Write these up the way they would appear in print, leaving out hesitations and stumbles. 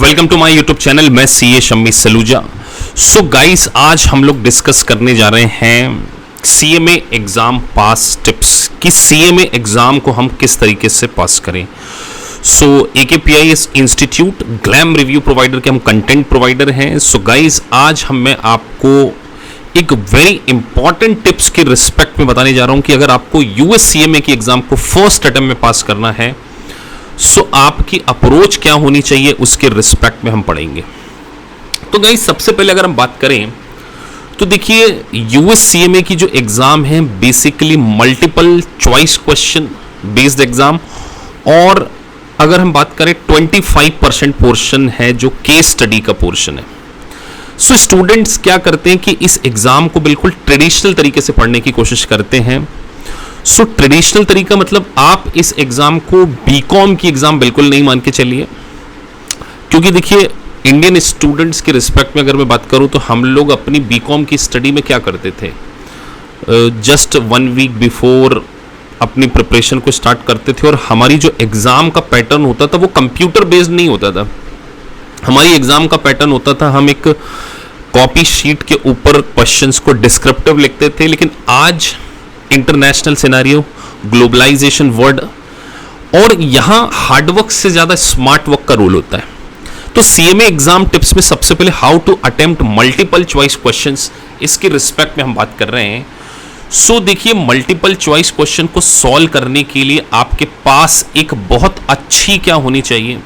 Welcome to my YouTube channel. मैं CA Shammi Saluja. So guys, आज हम लोग डिस्कस करने जा रहे हैं सीएमए एग्जाम पास टिप्स कि सीएमए एग्जाम को हम किस तरीके से पास करें। So AKPIS institute glam review provider के हम कंटेंट प्रोवाइडर हैं। सो गाइस, आज मैं आपको एक वेरी इंपॉर्टेंट टिप्स के रिस्पेक्ट में बताने जा रहा हूं कि अगर आपको US CMA की एग्जाम को फर्स्ट अटेम्प्ट में पास करना है सो आपकी अप्रोच क्या होनी चाहिए उसके रिस्पेक्ट में हम पढ़ेंगे। तो गाइस, सबसे पहले अगर हम बात करें तो देखिए, US CMA की जो एग्जाम है basically multiple choice question based exam, और अगर हम बात करें 25% पोर्शन है जो केस स्टडी का पोर्शन है। सो स्टूडेंट्स क्या करते हैं कि इस एग्जाम को बिल्कुल ट्रेडिशनल तरीके से पढ़ने की कोशिश करते हैं। सो ट्रेडिशनल तरीका मतलब आप इस एग्जाम को बीकॉम की एग्जाम बिल्कुल नहीं मान के चलिए, क्योंकि देखिए इंडियन स्टूडेंट्स के रिस्पेक्ट में अगर मैं बात करूं तो हम लोग अपनी बीकॉम की स्टडी में क्या करते थे, जस्ट 1 वीक बिफोर अपनी प्रिपरेशन को स्टार्ट करते थे, और हमारी जो एग्जाम का पैटर्न होता था वो कंप्यूटर बेस्ड नहीं होता था। हमारी एग्जाम का पैटर्न होता था, हम एक कॉपी शीट के ऊपर क्वेश्चंस को डिस्क्रिप्टिव लिखते थे। लेकिन आज इंटरनेशनल सिनेरियो, ग्लोबलाइजेशन वर्ल्ड, और यहां हार्डवर्क से ज्यादा स्मार्ट वर्क का रोल होता है। तो सीएमए एग्जाम टिप्स में सबसे पहले how to attempt multiple choice questions, इसके रिस्पेक्ट में हम बात कर रहे हैं। सो देखिए, मल्टीपल चॉइस क्वेश्चन को सॉल्व करने के लिए आपके पास एक बहुत अच्छी क्या होनी चाहिए,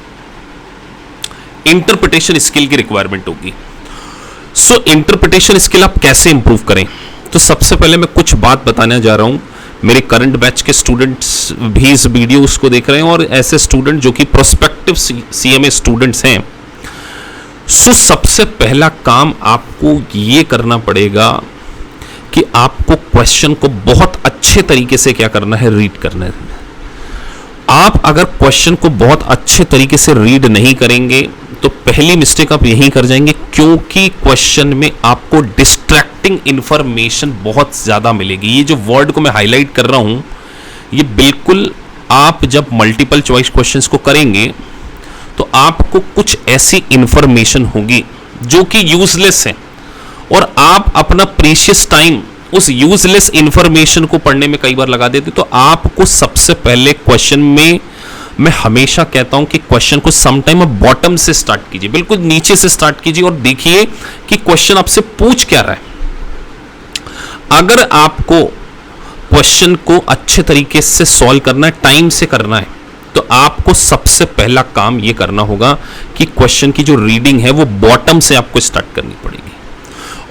इंटरप्रिटेशन स्किल की रिक्वायरमेंट होगी। सो इंटरप्रिटेशन स्किल आप कैसे इंप्रूव करें, तो सबसे पहले मैं कुछ बात बताने जा रहा हूं। मेरे करंट बैच के स्टूडेंट्स भी इस वीडियो को देख रहे हैं, और ऐसे स्टूडेंट जो कि प्रोस्पेक्टिव सीएमए स्टूडेंट्स हैं। सो सबसे पहला काम आपको ये करना पड़ेगा कि आपको क्वेश्चन को बहुत अच्छे तरीके से क्या करना है, रीड करना है। आप अगर क्वेश्चन को बहुत अच्छे तरीके से रीड नहीं करेंगे तो पहली मिस्टेक आप यहीं कर जाएंगे, क्योंकि क्वेश्चन में आपको डिस्ट्रैक्टिंग इंफॉर्मेशन बहुत ज्यादा मिलेगी। ये जो वर्ड को मैं हाईलाइट कर रहा हूं, ये बिल्कुल आप जब मल्टीपल चॉइस क्वेश्चंस को करेंगे तो आपको कुछ ऐसी इंफॉर्मेशन होगी जो कि यूजलेस है, और आप अपना प्रीशियस टाइम उस यूजलेस इंफॉर्मेशन को पढ़ने में कई बार लगा देते। तो आपको सबसे पहले क्वेश्चन में, मैं हमेशा कहता हूं कि क्वेश्चन को समटाइम आप बॉटम से स्टार्ट कीजिए, बिल्कुल नीचे से स्टार्ट कीजिए, और देखिए कि क्वेश्चन आपसे पूछ क्या रहा है। अगर आपको क्वेश्चन को अच्छे तरीके से सॉल्व करना है, टाइम से करना है, तो आपको सबसे पहला काम यह करना होगा कि क्वेश्चन की जो रीडिंग है वो बॉटम से आपको स्टार्ट करनी पड़ेगी।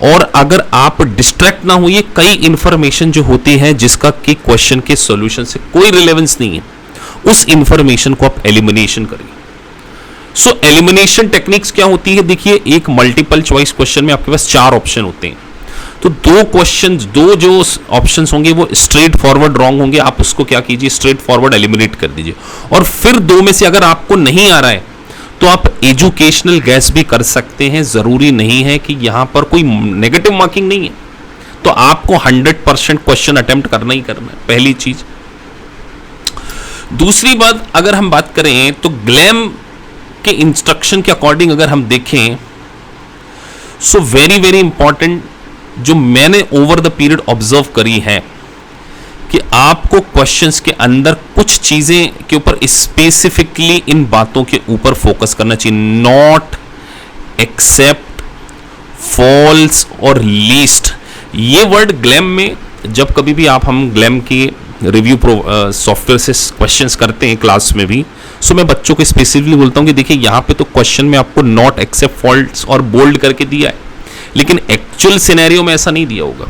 और अगर आप डिस्ट्रैक्ट ना होइए, कई इंफॉर्मेशन जो होती है जिसका कि क्वेश्चन के सॉल्यूशन से कोई रिलेवेंस नहीं है, उस इंफॉर्मेशन को आप एलिमिनेशन करिए। सो एलिमिनेशन टेक्निक्स क्या होती है, देखिए एक मल्टीपल चॉइस क्वेश्चन में आपके पास 4 ऑप्शन होते हैं, तो दो जो ऑप्शंस होंगे वो स्ट्रेट फॉरवर्ड रॉन्ग होंगे, आप उसको क्या कीजिए, स्ट्रेट फॉरवर्ड एलिमिनेट कर दीजिए। और फिर 2 में से अगर आपको नहीं आ रहा है तो आप एजुकेशनल गैस भी कर सकते हैं, जरूरी नहीं है कि यहां पर कोई नेगेटिव मार्किंग नहीं है। तो आपको 100% क्वेश्चन अटेम्प्ट करना ही करना है, पहली चीज। दूसरी बात, अगर हम बात करें तो ग्लैम के इंस्ट्रक्शन के अकॉर्डिंग अगर हम देखें, सो वेरी वेरी इंपॉर्टेंट जो मैंने ओवर द पीरियड ऑब्जर्व करी है कि आपको क्वेश्चंस के अंदर कुछ चीजें के ऊपर स्पेसिफिकली इन बातों के ऊपर फोकस करना चाहिए। नॉट, एक्सेप्ट, फॉल्स और लीस्ट, ये वर्ड ग्लैम में जब कभी भी हम ग्लैम की रिव्यू सॉफ्टवेयर से क्वेश्चंस करते हैं क्लास में भी, सो मैं बच्चों को स्पेसिफिकली बोलता हूं कि देखिए यहां पे तो क्वेश्चन में आपको नॉट, एक्सेप्ट, फॉल्स और बोल्ड करके दिया है, लेकिन एक्चुअल सिनेरियो में ऐसा नहीं दिया होगा।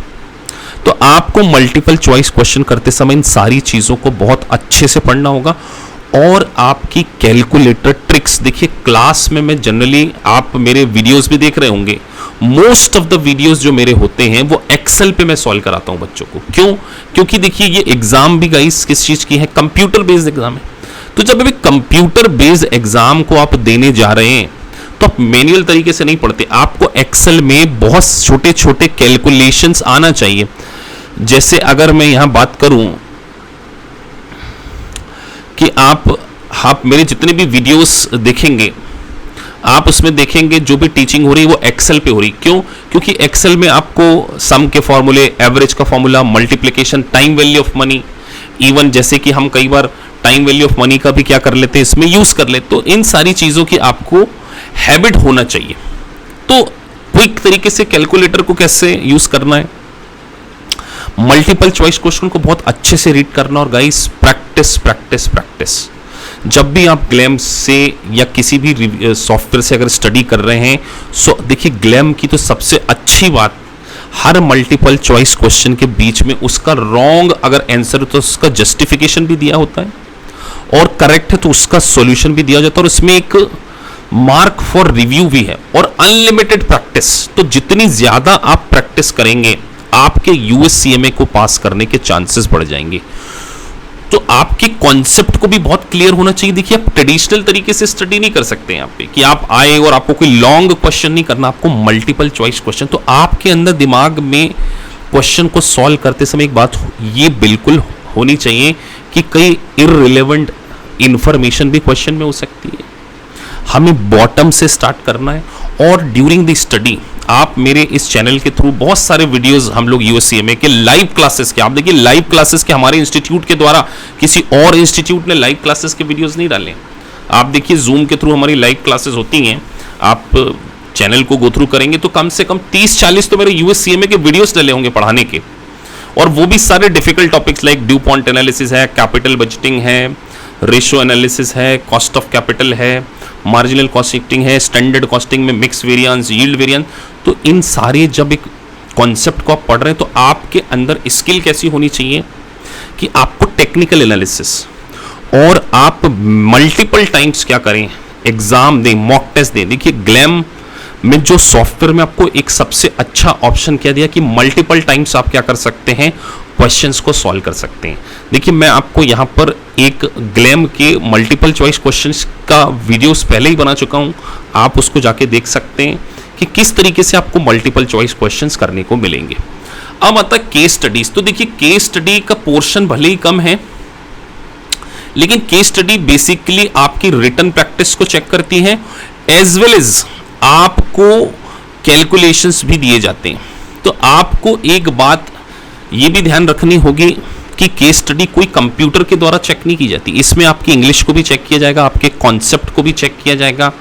तो आपको मल्टीपल चॉइस क्वेश्चन करते समय इन सारी चीजों को बहुत अच्छे से पढ़ना होगा। और आपकी कैलकुलेटर ट्रिक्स, देखिए क्लास में मैं जनरली, आप मेरे वीडियोस भी देख रहे होंगे, मोस्ट ऑफ द वीडियोस जो मेरे होते हैं वो एक्सेल पे मैं सॉल्व कराता हूं बच्चों को। क्यों? क्योंकि देखिए ये एग्जाम भी गाइस किस चीज की है, कंप्यूटर बेस्ड एग्जाम है। तो जब अभी कंप्यूटर बेस्ड एग्जाम को आप देने जा रहे हैं तो आप मैन्युअल तरीके से नहीं पढ़ते, आपको एक्सेल में बहुत छोटे छोटे कैलकुलेशंस आना चाहिए। जैसे अगर मैं यहां बात करूं कि आप मेरे जितने भी वीडियोस देखेंगे आप उसमें देखेंगे जो भी टीचिंग हो रही है वो एक्सेल पे हो रही। क्यों? क्योंकि एक्सेल में आपको सम के फॉर्मूले, एवरेज का formula, multiplication, time value of money, even जैसे कि हम कई बार टाइम वैल्यू ऑफ मनी का भी क्या कर लेते हैं, इसमें यूज कर लेते। तो इन सारी चीजों की आपको हैबिट होना चाहिए। तो क्विक तरीके से कैलकुलेटर को कैसे यूज करना है, मल्टीपल चॉइस क्वेश्चन को बहुत अच्छे से रीड करना, और गाइस प्रैक्टिस प्रैक्टिस प्रैक्टिस। जब भी आप ग्लैम से या किसी भी सॉफ्टवेयर से अगर स्टडी कर रहे हैं, सो देखिए ग्लैम की तो सबसे अच्छी बात, हर मल्टीपल चॉइस क्वेश्चन के बीच में उसका रॉन्ग अगर आंसर हो तो उसका जस्टिफिकेशन भी दिया होता है, और करेक्ट है तो उसका सॉल्यूशन भी दिया जाता है, और उसमें एक मार्क फॉर रिव्यू भी है, और अनलिमिटेड प्रैक्टिस। तो जितनी ज्यादा आप प्रैक्टिस करेंगे आपके यूएससीएमए को पास करने के चांसेस बढ़ जाएंगे। तो आपके कॉन्सेप्ट को भी बहुत क्लियर होना चाहिए। देखिए आप ट्रेडिशनल तरीके से स्टडी नहीं कर सकते यहाँ पे कि आप आए और आपको कोई लॉन्ग क्वेश्चन नहीं करना, आपको मल्टीपल चॉइस क्वेश्चन। तो आपके अंदर दिमाग में क्वेश्चन को सॉल्व करते समय एक बात ये बिल्कुल होनी चाहिए कि कई इररिलेवेंट इंफॉर्मेशन भी क्वेश्चन में हो सकती है। हमें बॉटम से स्टार्ट करना है, और ड्यूरिंग द स्टडी आप मेरे इस चैनल के थ्रू बहुत सारे वीडियोस हम लोग यूएससीएमए के लाइव क्लासेस के, आप देखिए लाइव क्लासेस के हमारे इंस्टीट्यूट के द्वारा, किसी और इंस्टीट्यूट ने लाइव क्लासेस के वीडियोस नहीं डाले। आप देखिए जूम के थ्रू हमारी लाइव क्लासेस होती हैं, आप चैनल को गो थ्रू करेंगे तो कम से कम 30-40 तो मेरे यूएससीएमए के वीडियोस डले होंगे पढ़ाने के, और वो भी सारे difficult topics like due point analysis है, कैपिटल बजटिंग है, रेशियो एनालिसिस है, कॉस्ट ऑफ कैपिटल है, मार्जिनल कॉस्टिंग है, स्टैंडर्ड कॉस्टिंग में मिक्स वेरिएंस, यील्ड वेरिएंस। तो इन सारे जब एक कॉन्सेप्ट को आप पढ़ रहे हैं तो आपके अंदर स्किल कैसी होनी चाहिए कि आपको टेक्निकल एनालिसिस, और आप मल्टीपल टाइम्स क्या करें, एग्जाम दें, मॉक टेस्ट दें। देखिए ग्लैम में जो सॉफ्टवेयर में आपको एक सबसे अच्छा ऑप्शन क्या दिया कि मल्टीपल टाइम्स आप क्या कर सकते हैं, क्वेश्चंस को सॉल्व कर सकते हैं। देखिए मैं आपको यहाँ पर एक ग्लैम के मल्टीपल चॉइस क्वेश्चंस का वीडियोस पहले ही बना चुका हूँ, आप उसको जाके देख सकते हैं कि किस तरीके से आपको मल्टीपल चॉइस क्वेश्चंस करने को मिलेंगे। अब आता है केस स्टडीज। तो देखिए केस स्टडी का पोर्शन भले ही कम है, लेकिन केस स्टडी बेसिकली आपकी रिटन प्रैक्टिस को चेक करती है, एज वेल एज आपको कैलकुलेशंस भी दिए जाते हैं। तो आपको एक बात ये भी ध्यान रखनी होगी कि केस स्टडी कोई कंप्यूटर के द्वारा चेक नहीं की जाती, इसमें आपकी इंग्लिश को भी चेक किया जाएगा, आपके कॉन्सेप्ट को भी चेक किया जाएगा,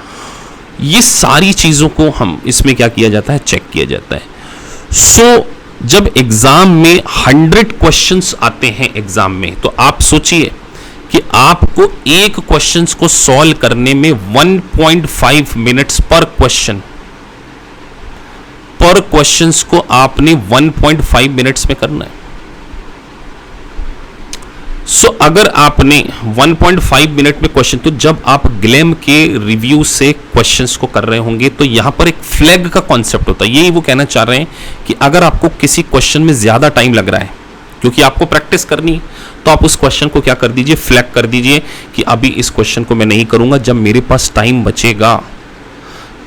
ये सारी चीज़ों को हम इसमें क्या किया जाता है, चेक किया जाता है। सो जब एग्जाम में 100 क्वेश्चंस आते हैं एग्जाम में, तो आप सोचिए कि आपको एक क्वेश्चंस को सॉल्व करने में 1.5 मिनट्स पर क्वेश्चन, पर क्वेश्चंस को आपने 1.5 मिनट्स में करना है। सो अगर आपने 1.5 मिनट में क्वेश्चन, तो जब आप ग्लैम के रिव्यू से क्वेश्चंस को कर रहे होंगे तो यहां पर एक फ्लैग का कॉन्सेप्ट होता है। यही वो कहना चाह रहे हैं कि अगर आपको किसी क्वेश्चन में ज्यादा टाइम लग रहा है क्योंकि आपको प्रैक्टिस करनी, तो आप उस क्वेश्चन को क्या कर दीजिए, फ्लैग कर दीजिए कि अभी इस क्वेश्चन को मैं नहीं करूंगा, जब मेरे पास टाइम बचेगा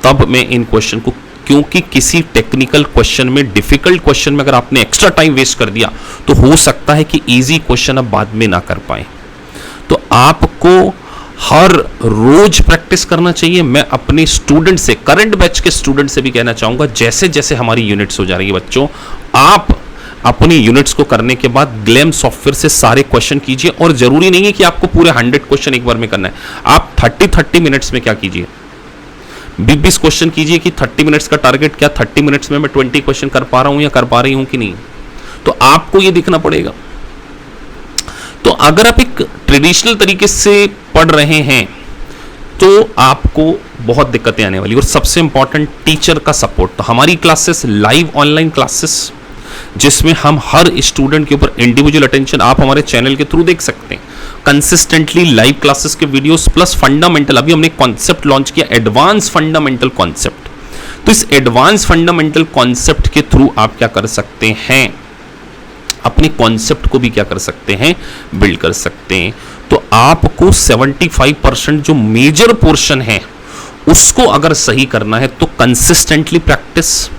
तब मैं इन क्वेश्चन को, क्योंकि किसी टेक्निकल क्वेश्चन में, डिफिकल्ट क्वेश्चन में अगर आपने एक्स्ट्रा टाइम वेस्ट कर दिया तो हो सकता है कि इजी क्वेश्चन अब बाद में ना कर पाए। तो आपको हर रोज प्रैक्टिस करना चाहिए। मैं अपने स्टूडेंट से, करंट बैच के स्टूडेंट से भी कहना चाहूंगा, जैसे जैसे हमारी यूनिट्स हो जा रही है बच्चों, आप अपनी यूनिट्स को करने के बाद ग्लैम सॉफ्टवेयर से सारे क्वेश्चन कीजिए, और जरूरी नहीं है कि आपको पूरे 100 क्वेश्चन एक बार में करना है। आप 30 मिनट्स में क्या कीजिए, 20 क्वेश्चन कीजिए कि 30 मिनट्स का टारगेट क्या, 30 मिनट्स में मैं 20 क्वेश्चन कर पा रहा हूं या कर पा रही हूं कि नहीं, तो आपको ये देखना पड़ेगा। तो अगर आप एक ट्रेडिशनल तरीके से पढ़ रहे हैं तो आपको बहुत दिक्कतें आने वाली, और सबसे इंपॉर्टेंट टीचर का सपोर्ट। तो हमारी क्लासेस लाइव ऑनलाइन क्लासेस, जिसमें हम हर स्टूडेंट के ऊपर इंडिविजुअल अटेंशन आप हमारे चैनल के थ्रू देख सकते हैं, कंसिस्टेंटली लाइव क्लासेस के वीडियोस प्लस फंडामेंटल। अभी हमने कॉन्सेप्ट लॉन्च किया, एडवांस फंडामेंटल कॉन्सेप्ट। तो इस एडवांस फंडामेंटल कॉन्सेप्ट के थ्रू आप क्या कर सकते हैं, अपने कॉन्सेप्ट को भी क्या कर सकते हैं, बिल्ड कर सकते हैं। तो आपको 75% जो मेजर पोर्शन है उसको अगर सही करना है तो कंसिस्टेंटली प्रैक्टिस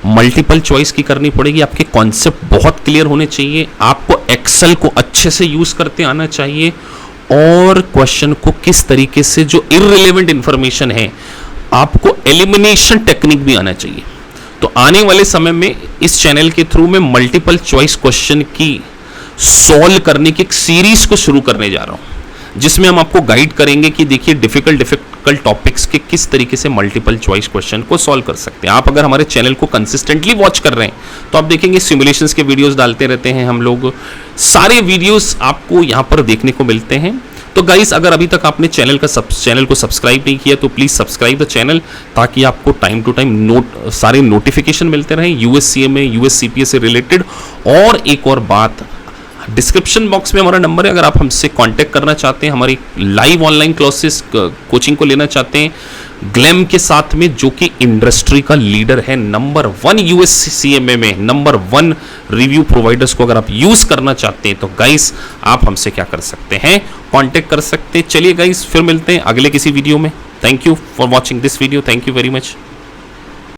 मल्टीपल चॉइस की करनी पड़ेगी। आपके कॉन्सेप्ट बहुत क्लियर होने चाहिए, आपको एक्सेल को अच्छे से यूज करते आना चाहिए, और क्वेश्चन को किस तरीके से, जो इररिलेवेंट इंफॉर्मेशन है, आपको एलिमिनेशन टेक्निक भी आना चाहिए। तो आने वाले समय में इस चैनल के थ्रू मैं मल्टीपल चॉइस क्वेश्चन की सॉल्व करने की एक सीरीज को शुरू करने जा रहा हूं, जिसमें हम आपको गाइड करेंगे कि देखिए डिफिकल्ट टॉपिक्स के किस तरीके से मल्टीपल चॉइस क्वेश्चन को सॉल्व कर सकते हैं। आप अगर हमारे चैनल को कंसिस्टेंटली वॉच कर रहे हैं तो आप देखेंगे सिमुलेशंस के वीडियोस डालते रहते हैं हम लोग, सारे वीडियोस आपको यहां पर देखने को मिलते हैं। तो गाइस, अगर अभी तक आपने चैनल को सब्सक्राइब नहीं किया तो प्लीज सब्सक्राइब द चैनल, ताकि आपको टाइम टू टाइम सारे नोटिफिकेशन मिलते रहें यूएससीएमए, यूएससीपीएस से रिलेटेड। और एक और बात, डिस्क्रिप्शन बॉक्स में हमारा नंबर है, अगर आप हमसे कांटेक्ट करना चाहते हैं, हमारी लाइव ऑनलाइन क्लासेस कोचिंग को लेना चाहते हैं ग्लैम के साथ में, जो कि इंडस्ट्री का लीडर है, नंबर 1 यूएससीएमए में नंबर 1 रिव्यू प्रोवाइडर्स को अगर आप यूज करना चाहते हैं तो गाइस आप हमसे क्या कर सकते हैं, कांटेक्ट कर सकते हैं। चलिए गाइस, फिर मिलते हैं अगले किसी वीडियो में। Thank you for watching this video, thank you very much.